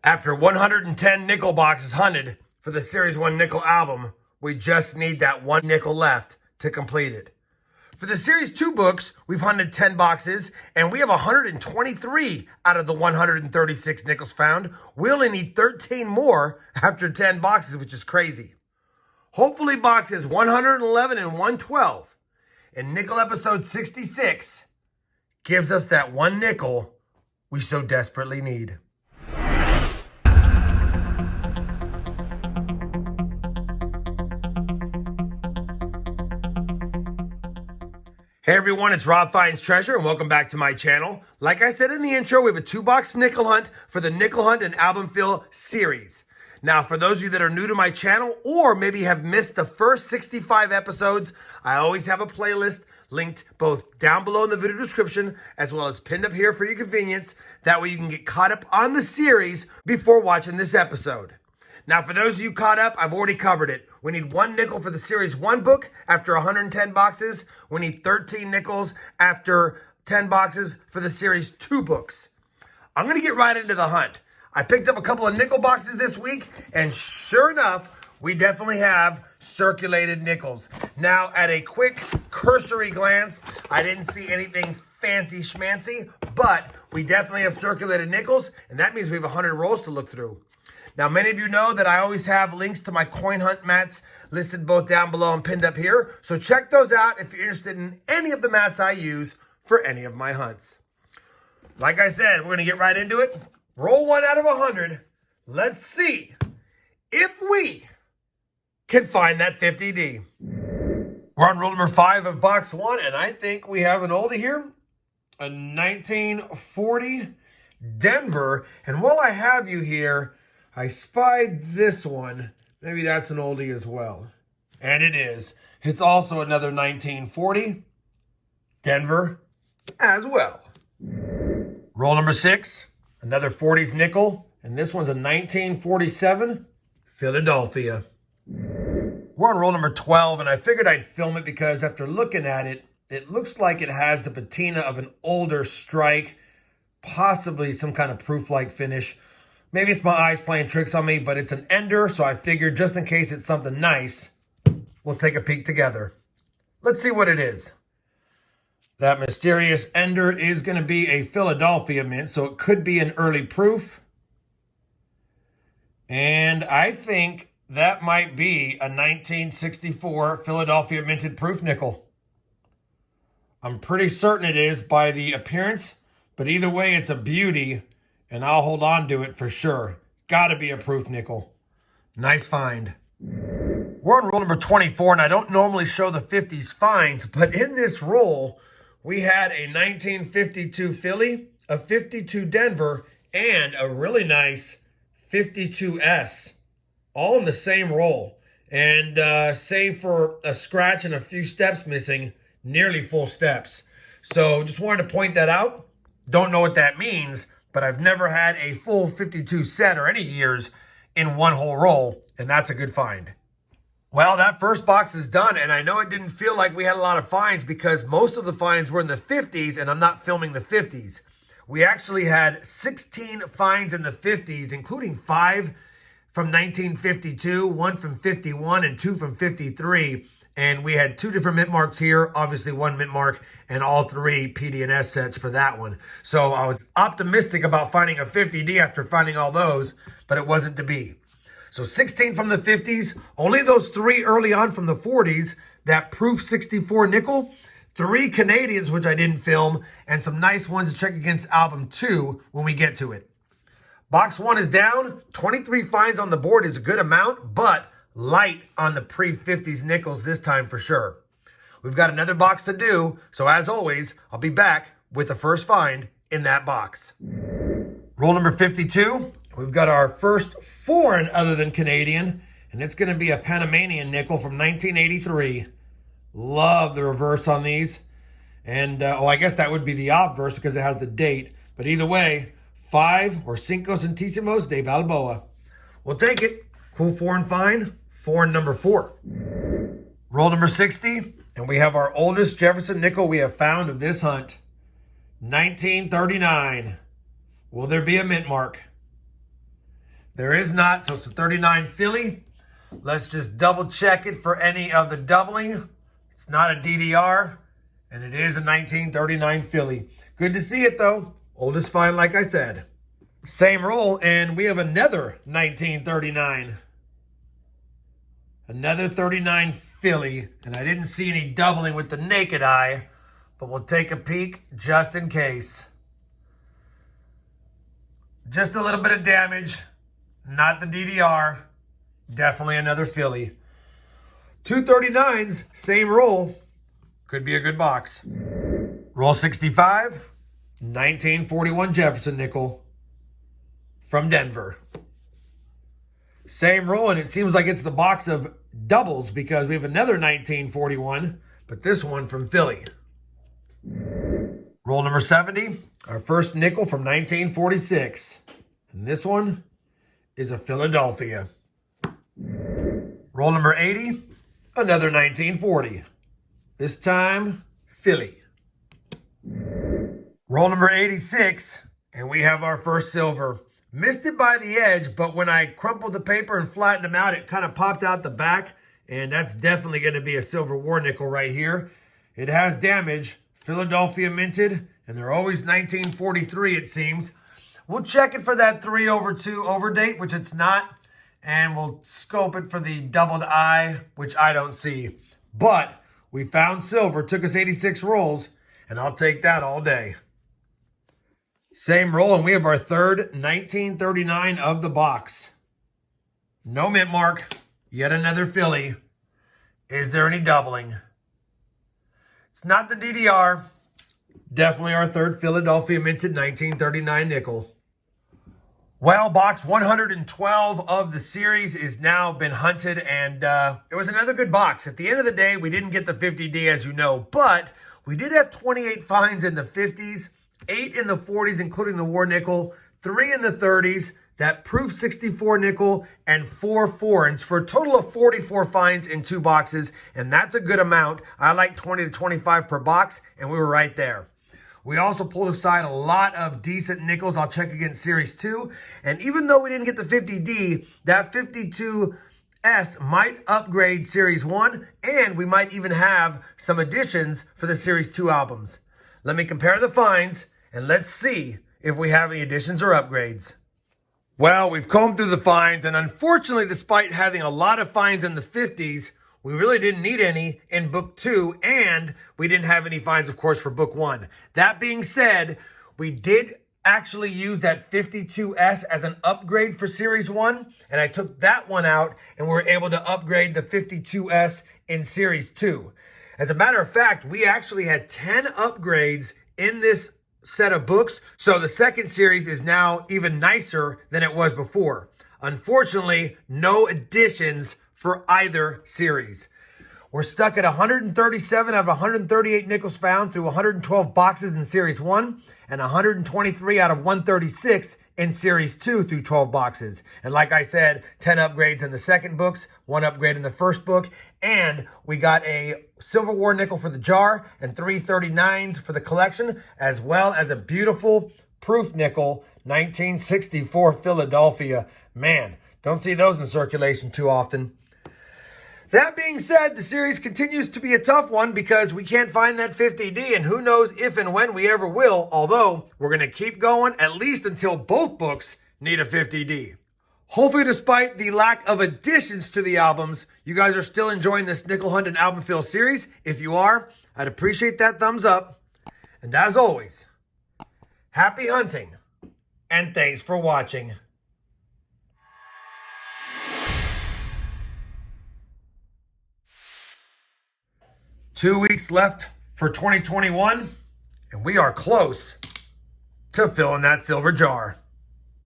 After 110 nickel boxes hunted for the Series 1 nickel album, we just need that one nickel left to complete it. For the Series 2 books, we've hunted 10 boxes, and we have 123 out of the 136 nickels found. We only need 13 more after 10 boxes, which is crazy. Hopefully boxes 111 and 112 in nickel episode 66 gives us that one nickel we so desperately need. Hey everyone, it's RobFindsTreasure and welcome back to my channel. Like I said in the intro, we have a 2-box nickel hunt for the Nickel Hunt and Album Fill series. Now, for those of you that are new to my channel or maybe have missed the first 65 episodes, I always have a playlist linked both down below in the video description as well as pinned up here for your convenience. That way you can get caught up on the series before watching this episode. Now, for those of you caught up, I've already covered it. We need 1 nickel for the Series 1 book after 110 boxes. We need 13 nickels after 10 boxes for the Series 2 books. I'm going to get right into the hunt. I picked up a couple of nickel boxes this week, and sure enough, we definitely have circulated nickels. Now, at a quick cursory glance, I didn't see anything fancy schmancy, but we definitely have circulated nickels, and that means we have 100 rolls to look through. Now, many of you know that I always have links to my coin hunt mats listed both down below and pinned up here. So check those out if you're interested in any of the mats I use for any of my hunts. Like I said, we're going to get right into it. Roll 1 out of 100. Let's see if we can find that 50D. We're on roll number 5 of box 1, and I think we have an oldie here. A 1940 Denver. And while I have you here, I spied this one. Maybe that's an oldie as well. And it is. It's also another 1940 Denver as well. Roll number 6. Another 40s nickel. And this one's a 1947 Philadelphia. We're on roll number 12. And I figured I'd film it because after looking at it, it looks like it has the patina of an older strike. Possibly some kind of proof-like finish. Maybe it's my eyes playing tricks on me, but it's an ender, so I figured just in case it's something nice, we'll take a peek together. Let's see what it is. That mysterious ender is going to be a Philadelphia mint, so it could be an early proof. And I think that might be a 1964 Philadelphia minted proof nickel. I'm pretty certain it is by the appearance, but either way, it's a beauty. And I'll hold on to it for sure. Gotta be a proof nickel. Nice find. We're on roll number 24, and I don't normally show the 50s finds, but in this roll, we had a 1952 Philly, a 52 Denver, and a really nice 52S. All in the same roll. And save for a scratch and a few steps missing, nearly full steps. So just wanted to point that out. Don't know what that means, but I've never had a full 52 set or any years in one whole roll, and that's a good find. Well, that first box is done, and I know it didn't feel like we had a lot of finds because most of the finds were in the 50s, and I'm not filming the 50s. We actually had 16 finds in the 50s, including 5 from 1952, 1 from 51, and 2 from 53. And we had 2 different mint marks here, obviously 1 mint mark, and all 3 PD&S sets for that one. So I was optimistic about finding a 50D after finding all those, but it wasn't to be. So 16 from the 50s, only those 3 early on from the 40s, that proof 64 nickel, 3 Canadians, which I didn't film, and some nice ones to check against album 2 when we get to it. Box 1 is down, 23 finds on the board is a good amount, but light on the pre-50s nickels this time for sure. We've got another box to do, so as always, I'll be back with the first find in that box. Roll number 52. We've got our first foreign other than Canadian, and it's going to be a Panamanian nickel from 1983. Love the reverse on these. And, I guess that would be the obverse because it has the date. But either way, 5 or Cinco Centésimos de Balboa. We'll take it. Cool foreign find. Foreign number 4. Roll number 60. And we have our oldest Jefferson nickel we have found of this hunt. 1939. Will there be a mint mark? There is not, so it's a 39 Philly. Let's just double check it for any of the doubling. It's not a DDR, and it is a 1939 Philly. Good to see it though. Oldest find, like I said. Same roll, and we have another 1939. Another 39 Philly, and I didn't see any doubling with the naked eye, but we'll take a peek just in case. Just a little bit of damage, not the DDR. Definitely another Philly. 239s, same roll. Could be a good box. Roll 65, 1941 Jefferson nickel from Denver. Same roll, and it seems like it's the box of doubles because we have another 1941, but this one from Philly. Roll number 70, our first nickel from 1946. And this one is a Philadelphia. Roll number 80, another 1940. This time, Philly. Roll number 86, and we have our first silver. Missed it by the edge, but when I crumpled the paper and flattened them out, it kind of popped out the back, and that's definitely going to be a silver war nickel right here. It has damage, Philadelphia minted, and they're always 1943, it seems. We'll check it for that 3/2 overdate, which it's not, and we'll scope it for the doubled eye, which I don't see. But we found silver, took us 86 rolls, and I'll take that all day. Same roll, and we have our third 1939 of the box. No mint mark, yet another Philly. Is there any doubling? It's not the DDR. Definitely our third Philadelphia minted 1939 nickel. Well, box 112 of the series is now been hunted, and it was another good box. At the end of the day, we didn't get the 50D, as you know, but we did have 28 finds in the 50s, 8 in the 40s, including the war nickel, 3 in the 30s, that proof 64 nickel, and 4 foreigns for a total of 44 finds in 2 boxes, and that's a good amount. I like 20 to 25 per box, and we were right there. We also pulled aside a lot of decent nickels. I'll check against Series 2, and even though we didn't get the 50D, that 52S might upgrade Series 1, and we might even have some additions for the Series 2 albums. Let me compare the finds, and let's see if we have any additions or upgrades. Well, we've combed through the finds, and unfortunately, despite having a lot of finds in the 50s, we really didn't need any in Book 2, and we didn't have any finds, of course, for Book 1. That being said, we did actually use that 52S as an upgrade for Series 1, and I took that one out, and we were able to upgrade the 52S in Series 2. As a matter of fact, we actually had 10 upgrades in this set of books, so the second series is now even nicer than it was before. Unfortunately, no additions for either series. We're stuck at 137 out of 138 nickels found through 112 boxes in Series 1 and 123 out of 136 in Series 2 through 12 boxes. And like I said, 10 upgrades in the second books, 1 upgrade in the first book, and we got a Silver War nickel for the jar and 3 39s for the collection, as well as a beautiful proof nickel, 1964 Philadelphia. Man, don't see those in circulation too often. That being said, the series continues to be a tough one because we can't find that 50D, and who knows if and when we ever will, although we're going to keep going at least until both books need a 50D. Hopefully, despite the lack of additions to the albums, you guys are still enjoying this Nickel Hunt and Album Fill series. If you are, I'd appreciate that thumbs up. And as always, happy hunting, and thanks for watching. Two weeks left for 2021, and we are close to filling that silver jar.